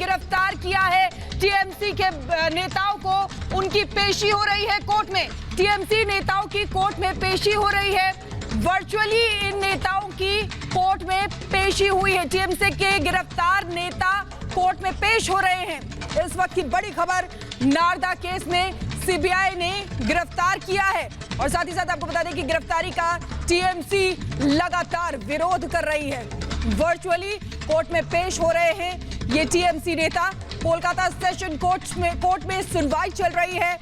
गिरफ्तार किया है टीएमसी के नेताओं को। उनकी पेशी हो रही है कोर्ट में, टीएमसी नेताओं की कोर्ट में पेशी हो रही है। वर्चुअली इन नेताओं की कोर्ट में पेशी हुई है। टीएमसी के गिरफ्तार नेता कोर्ट में पेश हो रहे हैं। इस वक्त की बड़ी खबर, नारदा केस में सीबीआई ने गिरफ्तार किया है और साथ ही साथ आपको बता दें कि गिरफ्तारी का टीएमसी लगातार विरोध कर रही है। वर्चुअली कोर्ट में पेश हो रहे हैं ये टीएमसी नेता। कोलकाता सेशन कोर्ट में सुनवाई चल रही है।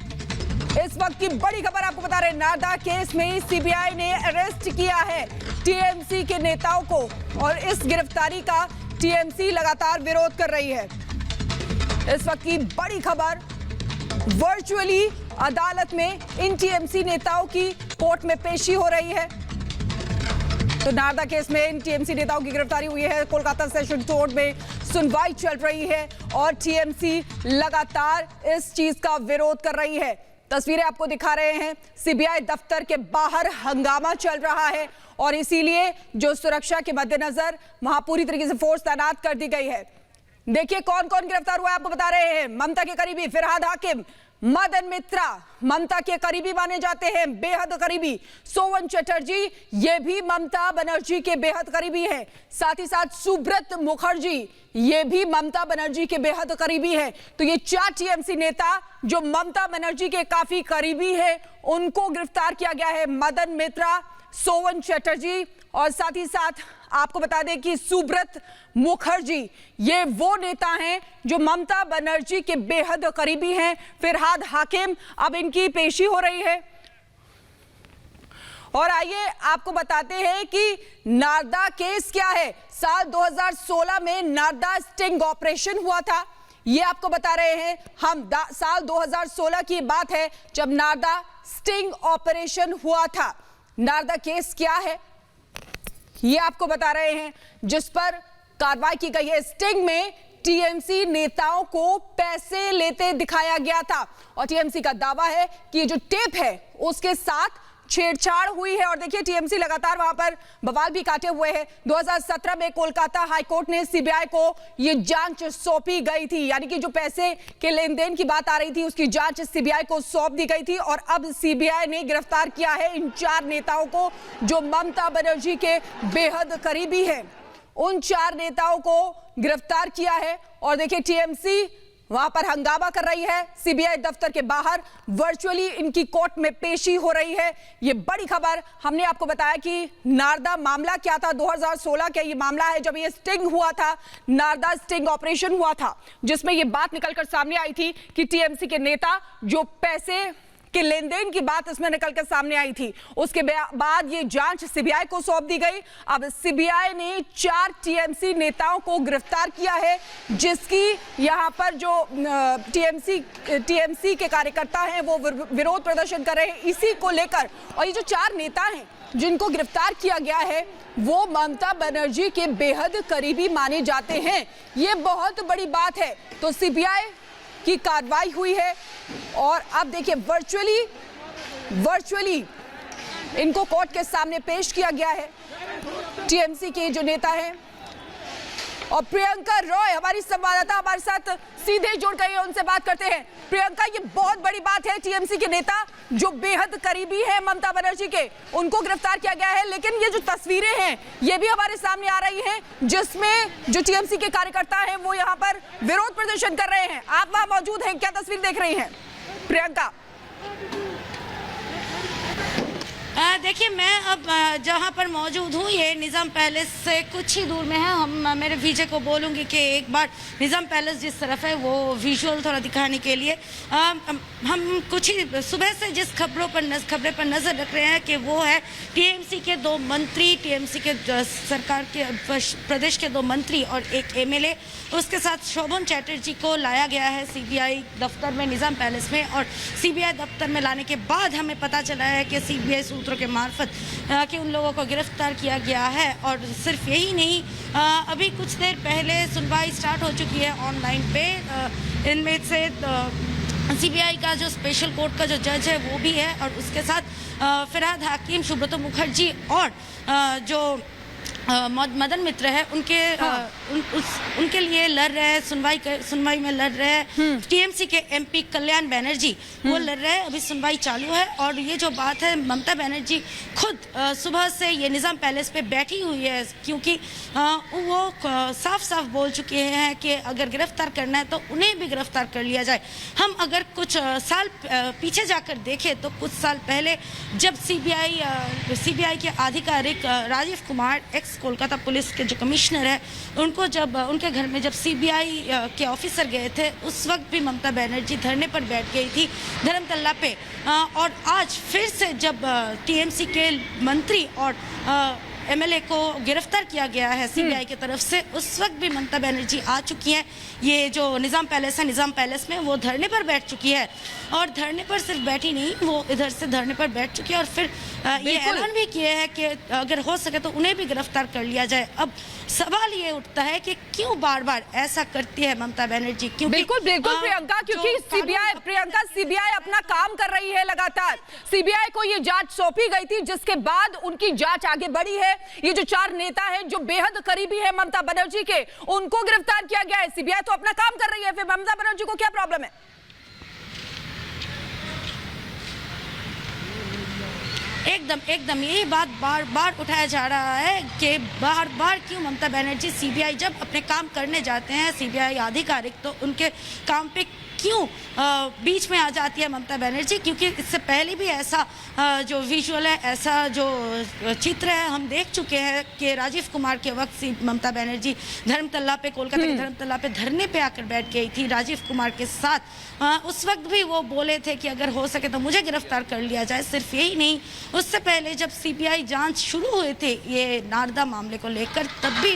इस वक्त की बड़ी खबर आपको बता रहे हैं, नारदा केस में सीबीआई ने अरेस्ट किया है टीएमसी के नेताओं को और इस गिरफ्तारी का टीएमसी लगातार विरोध कर रही है। इस वक्त की बड़ी खबर, वर्चुअली अदालत में इन टीएमसी नेताओं की कोर्ट में पेशी हो रही है। तो नारदा केस में इन टीएमसी नेताओं की गिरफ्तारी हुई है। कोलकाता सेशन कोर्ट में सुनवाई चल रही है और टीएमसी लगातार इस चीज का विरोध कर रही है। तस्वीरें आपको दिखा रहे हैं, सीबीआई दफ्तर के बाहर हंगामा चल रहा है और इसीलिए जो सुरक्षा के मद्देनजर वहां पूरी तरीके से फोर्स तैनात कर दी गई है। देखिए कौन कौन गिरफ्तार हुआ है आपको बता रहे हैं। ममता के करीबी फिरहाद हाकिम, मदन मित्रा ममता के करीबी माने जाते हैं, बेहद करीबी। सोवन चटर्जी ये भी ममता बनर्जी के बेहद करीबी हैं। साथ ही साथ सुब्रत मुखर्जी ये भी ममता बनर्जी के बेहद करीबी हैं। तो ये 4 टीएमसी नेता जो ममता बनर्जी के काफी करीबी हैं उनको गिरफ्तार किया गया है। मदन मित्रा, सोवन चटर्जी और साथ ही साथ आपको बता दें कि सुब्रत मुखर्जी ये वो नेता हैं जो ममता बनर्जी के बेहद करीबी हैं। फिरहाद हाकिम, अब इनकी पेशी हो रही है। और आइए आपको बताते हैं कि नारदा केस क्या है। साल 2016 में नारदा स्टिंग ऑपरेशन हुआ था, ये आपको बता रहे हैं हम। साल 2016 की बात है जब नारदा स्टिंग ऑपरेशन हुआ था। नारदा केस क्या है ये आपको बता रहे हैं, जिस पर कार्रवाई की गई है। स्टिंग में टीएमसी नेताओं को पैसे लेते दिखाया गया था और टीएमसी का दावा है कि जो टेप है उसके साथ छेड़छाड़ हुई है। और देखिए टीएमसी लगातार वहां पर बवाल भी काटे हुए है। 2017 में कोलकाता हाईकोर्ट ने सीबीआई को ये जांच सौंपी गई थी, यानी कि जो पैसे के लेन देन की बात आ रही थी उसकी जांच सीबीआई को सौंप दी गई थी। और अब सीबीआई ने गिरफ्तार किया है इन 4 नेताओं को जो ममता बनर्जी के बेहद करीबी हैं। उन 4 नेताओं को गिरफ्तार किया है और देखिए टीएमसी वहां पर हंगामा कर रही है। सीबीआई दफ्तर के बाहर वर्चुअली इनकी कोर्ट में पेशी हो रही है। ये बड़ी खबर, हमने आपको बताया कि नारदा मामला क्या था। 2016 का ये मामला है जब ये स्टिंग हुआ था, नारदा स्टिंग ऑपरेशन हुआ था, जिसमें ये बात निकलकर सामने आई थी कि टीएमसी के नेता जो पैसे के लेन देन की बात इसमें निकलकर सामने आई थी। उसके बाद ये जांच सीबीआई को सौंप दी गई। अब सीबीआई ने 4 टीएमसी नेताओं को गिरफ्तार किया है, जिसकी यहां पर जो टीएमसी के कार्यकर्ता हैं वो विरोध प्रदर्शन कर रहे हैं इसी को लेकर। और ये जो 4 नेता हैं जिनको गिरफ्तार किया गया है वो ममता बनर्जी के बेहद करीबी माने जाते हैं। ये बहुत बड़ी बात है। तो सीबीआई की कार्रवाई हुई है और अब देखिए वर्चुअली इनको कोर्ट के सामने पेश किया गया है। टीएमसी के जो नेता हैं और प्रियंका रॉय हमारी संवाददाता हमारे साथ सीधे जुड़ गई है, उनसे बात करते हैं। प्रियंका, ये बहुत बड़ी बात है, टीएमसी के नेता जो बेहद करीबी हैं ममता बनर्जी के उनको गिरफ्तार किया गया है। लेकिन ये जो तस्वीरें हैं ये भी हमारे सामने आ रही हैं जिसमें जो टीएमसी के कार्यकर्ता हैं वो यहाँ पर विरोध प्रदर्शन कर रहे हैं। आप वहां मौजूद हैं, क्या तस्वीर देख रही हैं प्रियंका? देखिए मैं अब जहाँ पर मौजूद हूँ ये निज़ाम पैलेस से कुछ ही दूर में है। हम मेरे विजय को बोलूँगी कि एक बार निज़ाम पैलेस जिस तरफ है वो विजुअल थोड़ा दिखाने के लिए हम कुछ ही सुबह से जिस खबरों पर नज़र रख रहे हैं कि वो है टीएमसी के 2 मंत्री, टीएमसी के सरकार के प्रदेश के 2 मंत्री और एक एमएलए, उसके साथ शोभन चैटर्जी को लाया गया है सीबीआई दफ्तर में निज़ाम पैलेस में। और सीबीआई दफ्तर में लाने के बाद हमें पता चला है कि सीबीआई सूत्रों के मार्फत कि उन लोगों को गिरफ्तार किया गया है। और सिर्फ यही नहीं, अभी कुछ देर पहले सुनवाई स्टार्ट हो चुकी है ऑनलाइन पे। इनमें से सीबीआई का जो स्पेशल कोर्ट का जो जज है वो भी है और उसके साथ फिरहाद हाकिम, सुब्रत मुखर्जी और जो मदन मित्र है उनके उनके लिए लड़ रहे हैं, सुनवाई में लड़ रहे हैं। टीएमसी के एमपी कल्याण बनर्जी वो लड़ रहे हैं, अभी सुनवाई चालू है। और ये जो बात है, ममता बनर्जी खुद सुबह से ये निज़ाम पैलेस पे बैठी हुई है, क्योंकि वो साफ साफ बोल चुके हैं कि अगर गिरफ्तार करना है तो उन्हें भी गिरफ्तार कर लिया जाए। हम अगर कुछ साल पीछे जाकर देखें तो कुछ साल पहले जब सीबीआई के आधिकारिक राजीव कुमार एक्स कोलकाता पुलिस के जो कमिश्नर है, उनको जब उनके घर में जब सीबीआई के ऑफिसर गए थे, उस वक्त भी ममता बनर्जी धरने पर बैठ गई थी धर्मतल्ला पे। और आज फिर से जब टीएमसी के मंत्री और एमएलए को गिरफ्तार किया गया है सीबीआई की तरफ से, उस वक्त भी ममता बनर्जी आ चुकी हैं। ये जो निज़ाम पैलेस है, निज़ाम पैलेस में वो धरने पर बैठ चुकी है। और धरने पर सिर्फ बैठी नहीं, वो इधर से धरने पर बैठ चुकी है और फिर ये ऐलान भी किया है कि अगर हो सके तो उन्हें भी गिरफ्तार कर लिया जाए। अब सवाल ये उठता है कि क्यों बार बार ऐसा करती है ममता बनर्जी? क्योंकि बिल्कुल प्रियंका, क्योंकि सीबीआई अपना काम कर रही है लगातार। सीबीआई को ये जांच सौंपी गई थी, जिसके बाद उनकी जांच आगे बढ़ी है। ये जो 4 नेता हैं जो बेहद करीबी है ममता बनर्जी के, उनको गिरफ्तार किया गया है। सीबीआई तो अपना काम कर रही है, फिर ममता बनर्जी को क्या प्रॉब्लम है? एकदम यही बात बार बार उठाया जा रहा है कि बार बार क्यों ममता बनर्जी, सीबीआई जब अपने काम करने जाते हैं सीबीआई आधिकारिक, तो उनके काम पे क्यों बीच में आ जाती है ममता बनर्जी? क्योंकि इससे पहले भी ऐसा जो विजुअल है, ऐसा जो चित्र है, हम देख चुके हैं कि राजीव कुमार के वक्त ममता बनर्जी धर्मतल्ला पे, कोलकाता के धर्मतल्ला पे धरने पे आकर बैठ गई थी राजीव कुमार के साथ। उस वक्त भी वो बोले थे कि अगर हो सके तो मुझे गिरफ्तार कर लिया जाए। सिर्फ यही नहीं, उससे पहले जब सीबीआई जांच शुरू हुए थे ये नारदा मामले को लेकर, तब भी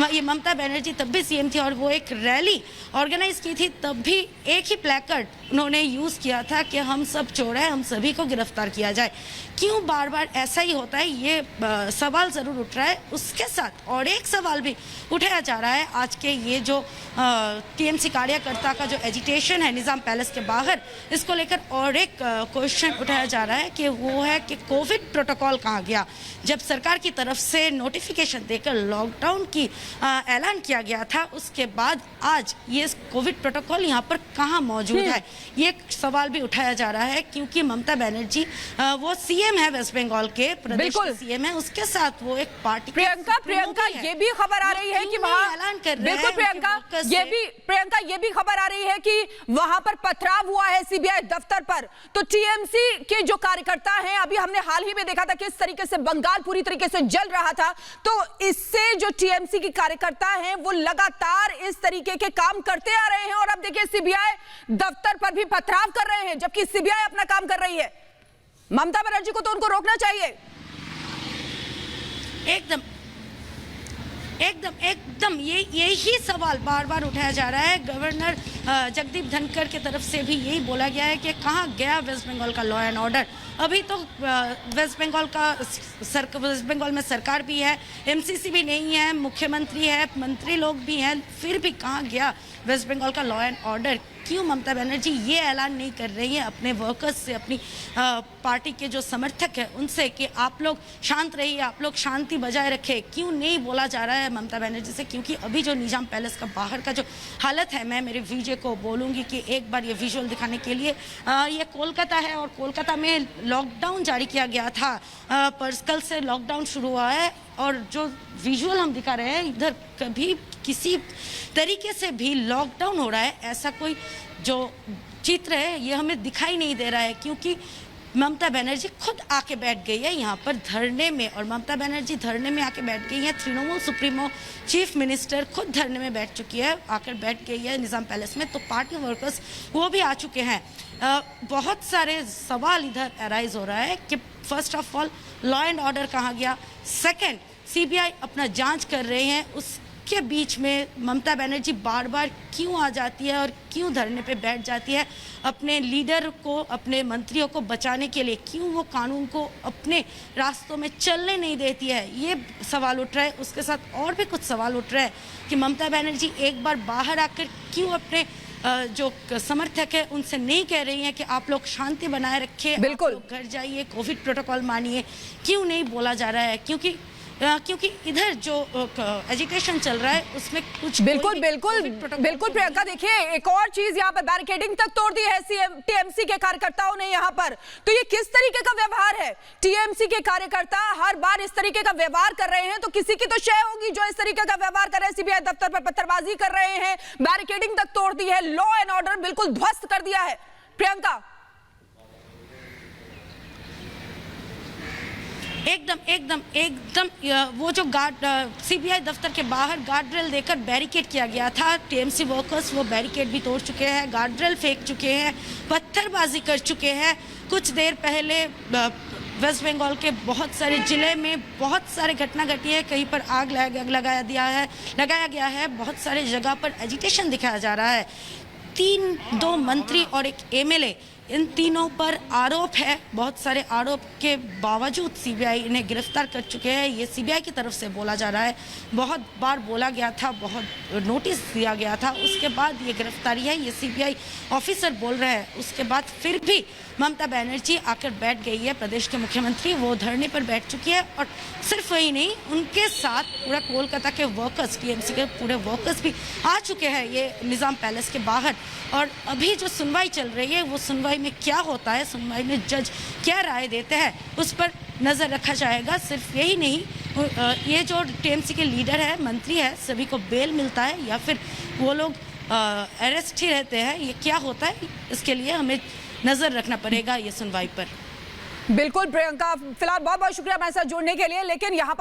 ये ममता बनर्जी तब भी सीएम थी और वो एक रैली ऑर्गेनाइज की थी, तब भी एक ही प्लेकार्ड उन्होंने यूज किया था कि हम सब चोर हैं, हम सभी को गिरफ्तार किया जाए। क्यों बार बार ऐसा ही होता है, ये सवाल जरूर उठ रहा है। उसके साथ और एक सवाल भी उठाया जा रहा है, आज के ये जो टीएमसी कार्यकर्ता का जो एजिटेशन है निज़ाम पैलेस के बाहर, इसको लेकर और एक क्वेश्चन उठाया जा रहा है कि वो है कि कोविड प्रोटोकॉल कहाँ गया? जब सरकार की तरफ से नोटिफिकेशन देकर लॉकडाउन की ऐलान किया गया था, उसके बाद आज ये कोविड प्रोटोकॉल यहाँ पर कहाँ मौजूद है? ये सवाल भी उठाया जा रहा है, क्योंकि ममता बनर्जी वो सीएम है वेस्ट बंगाल के, प्रदेश के सीएम है, उसके साथ वो एक पार्टी। प्रियंका ये भी खबर आ रही है कि वहां ऐलान कर रहे हैं। बिल्कुल प्रियंका ये भी खबर आ रही है कि वहां पर पथराव हुआ है सीबीआई दफ्तर पर। तो टीएमसी के जो कार्यकर्ता हैं, अभी हमने हाल ही में देखा था कि इस तरीके से बंगाल पूरी तरीके से जल रहा था, तो इससे जो टीएमसी के कार्यकर्ता हैं वो लगातार इस तरीके के काम करते आ रहे हैं। और अब देखिए सीबीआई दफ्तर पर भी पथराव कर रहे हैं, जबकि सीबीआई अपना काम कर रही है। ममता बनर्जी को तो उनको रोकना चाहिए। एकदम यही सवाल बार बार उठाया जा रहा है। गवर्नर जगदीप धनखड़ की तरफ से भी यही बोला गया है कि कहाँ गया वेस्ट बंगाल का लॉ एंड ऑर्डर? अभी तो वेस्ट बंगाल में सरकार भी है, एमसीसी भी नहीं है, मुख्यमंत्री है, मंत्री लोग भी हैं, फिर भी कहाँ गया वेस्ट बंगाल का लॉ एंड ऑर्डर? क्यों ममता बनर्जी ये ऐलान नहीं कर रही है अपने वर्कर्स से, अपनी पार्टी के जो समर्थक हैं उनसे कि आप लोग शांत रहिए, आप लोग शांति बजाय रखें? क्यों नहीं बोला जा रहा है ममता बनर्जी से? क्योंकि अभी जो निज़ाम पैलेस का बाहर का जो हालत है, मैं मेरे वीजे को बोलूँगी कि एक बार ये विजुअल दिखाने के लिए, ये कोलकाता है और कोलकाता में लॉकडाउन जारी किया गया था, पर कल से लॉकडाउन शुरू हुआ है। और जो विजुअल हम दिखा रहे हैं, इधर कभी किसी तरीके से भी लॉकडाउन हो रहा है ऐसा कोई जो चित्र है ये हमें दिखाई नहीं दे रहा है, क्योंकि ममता बनर्जी खुद आके बैठ गई है यहाँ पर धरने में। और ममता बनर्जी धरने में आके बैठ गई है, तृणमूल सुप्रीमो चीफ मिनिस्टर खुद धरने में बैठ चुकी है, आकर बैठ गई है निज़ाम पैलेस में। तो पार्टी वर्कर्स वो भी आ चुके हैं। बहुत सारे सवाल इधर अराइज हो रहा है कि first of all law and order कहाँ गया? सेकेंड, सीबीआई अपना जांच कर रहे हैं, उसके बीच में ममता बनर्जी बार बार क्यों आ जाती है और क्यों धरने पे बैठ जाती है? अपने लीडर को, अपने मंत्रियों को बचाने के लिए क्यों वो कानून को अपने रास्तों में चलने नहीं देती है? ये सवाल उठ रहा है। उसके साथ और भी कुछ सवाल उठ रहा है कि ममता बनर्जी एक बार बाहर आकर क्यों अपने जो समर्थक है उनसे नहीं कह रही हैं कि आप लोग शांति बनाए रखें, बिल्कुल घर जाइए, कोविड प्रोटोकॉल मानिए? क्यों नहीं बोला जा रहा है? क्योंकि क्योंकि इधर जो एजुकेशन चल रहा है उसमें कुछ बिल्कुल बिल्कुल बिल्कुल प्रियंका, देखिए एक और चीज यहाँ पर बैरिकेडिंग तक तोड़ दी है टीएमसी के कार्यकर्ताओं ने यहाँ पर। तो ये किस तरीके का व्यवहार है? टीएमसी के कार्यकर्ता हर बार इस तरीके का व्यवहार कर रहे हैं, तो किसी की तो शय होगी जो इस तरीके का व्यवहार कर रहे हैं। सीबीआई दफ्तर पर पत्थरबाजी कर रहे हैं, बैरिकेडिंग तक तोड़ दी है, लॉ एंड ऑर्डर बिल्कुल ध्वस्त कर दिया है। प्रियंका, एकदम वो जो गार्ड सीबीआई दफ्तर के बाहर गार्ड रेल देकर बैरिकेड किया गया था, टीएमसी वर्कर्स वो बैरिकेड भी तोड़ चुके हैं, गार्ड रेल फेंक चुके हैं, पत्थरबाजी कर चुके हैं। कुछ देर पहले वेस्ट बंगाल के बहुत सारे जिले में बहुत सारे घटना घटी है, कहीं पर आग लगाया गया है, बहुत सारे जगह पर एजिटेशन दिखाया जा रहा है। 2 मंत्री और एक एमएलए, इन तीनों पर आरोप है। बहुत सारे आरोप के बावजूद सीबीआई इन्हें गिरफ्तार कर चुके हैं। ये सीबीआई की तरफ से बोला जा रहा है, बहुत बार बोला गया था, बहुत नोटिस दिया गया था, उसके बाद ये गिरफ्तारी है, ये सीबीआई ऑफिसर बोल रहे हैं। उसके बाद फिर भी ममता बनर्जी आकर बैठ गई है, प्रदेश के मुख्यमंत्री वो धरने पर बैठ चुकी है। और सिर्फ वही नहीं, उनके साथ पूरा कोलकाता के वर्कर्स, टीएमसी के पूरे वर्कर्स भी आ चुके हैं ये निज़ाम पैलेस के बाहर। और अभी जो सुनवाई चल रही है, वो सुनवाई में क्या होता है, सुनवाई में जज क्या राय देते हैं, उस पर नज़र रखा जाएगा। सिर्फ यही नहीं, ये जो टीएमसी के लीडर है, मंत्री है, सभी को बेल मिलता है या फिर वो लोग अरेस्ट ही रहते हैं, ये क्या होता है, इसके लिए हमें नज़र रखना पड़ेगा ये सुनवाई पर। बिल्कुल प्रियंका, फिलहाल बहुत बहुत शुक्रिया हमारे साथ जुड़ने के लिए। लेकिन यहाँ